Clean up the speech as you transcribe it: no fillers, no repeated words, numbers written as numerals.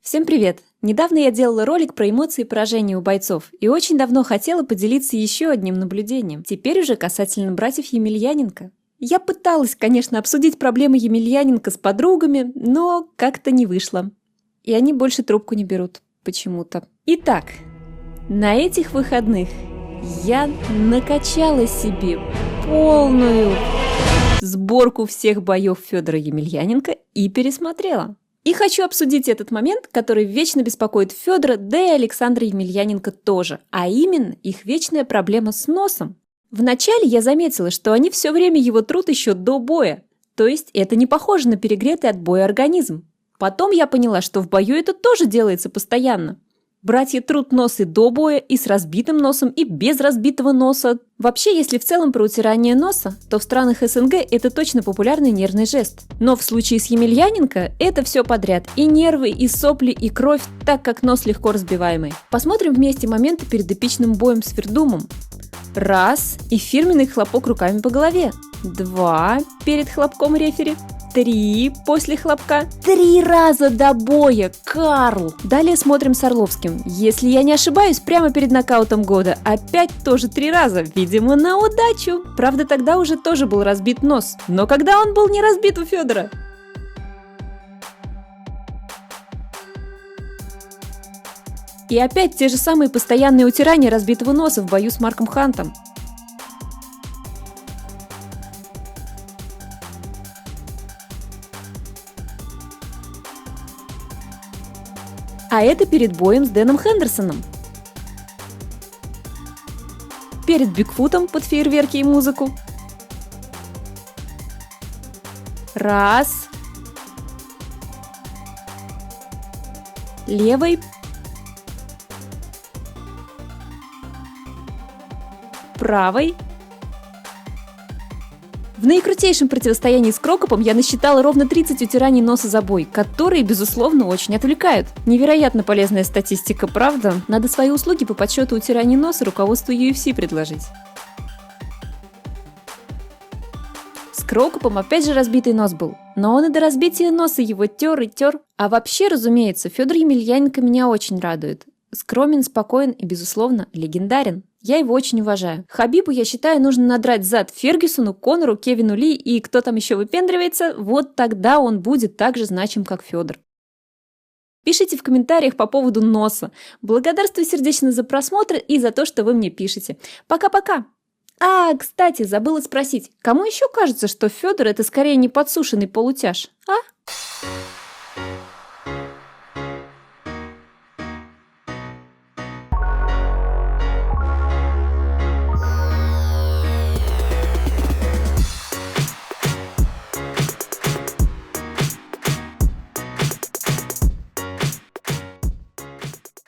Всем привет! Недавно я делала ролик про эмоции и поражения у бойцов и очень давно хотела поделиться еще одним наблюдением, теперь уже касательно братьев Емельяненко. Я пыталась, конечно, обсудить проблемы Емельяненко с подругами, но как-то не вышло. И они больше трубку не берут, почему-то. Итак, на этих выходных я накачала себе полную сборку всех боев Федора Емельяненко и пересмотрела. И хочу обсудить этот момент, который вечно беспокоит Федора, да и Александра Емельяненко тоже, а именно их вечная проблема с носом. Вначале я заметила, что они все время его трут еще до боя, то есть это не похоже на перегретый от боя организм. Потом я поняла, что в бою это тоже делается постоянно. Братья трут нос и до боя, и с разбитым носом, и без разбитого носа. Вообще, если в целом про утирание носа, то в странах СНГ это точно популярный нервный жест. Но в случае с Емельяненко это все подряд. И нервы, и сопли, и кровь, так как нос легко разбиваемый. Посмотрим вместе моменты перед эпичным боем с Фердумом. 1. И фирменный хлопок руками по голове. 2. Перед хлопком рефери. 3 после хлопка. 3 раза до боя, Карл! Далее смотрим с Орловским. Если я не ошибаюсь, прямо перед нокаутом года. Опять тоже 3 раза, видимо, на удачу. Правда, тогда уже тоже был разбит нос. Но когда он был не разбит у Федора? И опять те же самые постоянные утирания разбитого носа в бою с Марком Хантом. А это перед боем с Дэном Хендерсоном. Перед Бигфутом под фейерверки и музыку. 1. Левой. Правой. В наикрутейшем противостоянии с Крокопом я насчитала ровно 30 утираний носа за бой, которые, безусловно, очень отвлекают. Невероятно полезная статистика, правда? Надо свои услуги по подсчету утираний носа руководству UFC предложить. С Крокопом опять же разбитый нос был, но он и до разбития носа его тер и тер. А вообще, разумеется, Федор Емельяненко меня очень радует. Скромен, спокоен и, безусловно, легендарен. Я его очень уважаю. Хабибу, я считаю, нужно надрать зад Фергюсону, Конору, Кевину Ли и кто там еще выпендривается, вот тогда он будет так же значим, как Федор. Пишите в комментариях по поводу носа. Благодарствую сердечно за просмотр и за то, что вы мне пишете. Пока-пока! Кстати, забыла спросить, кому еще кажется, что Федор это скорее не подсушенный полутяж, а?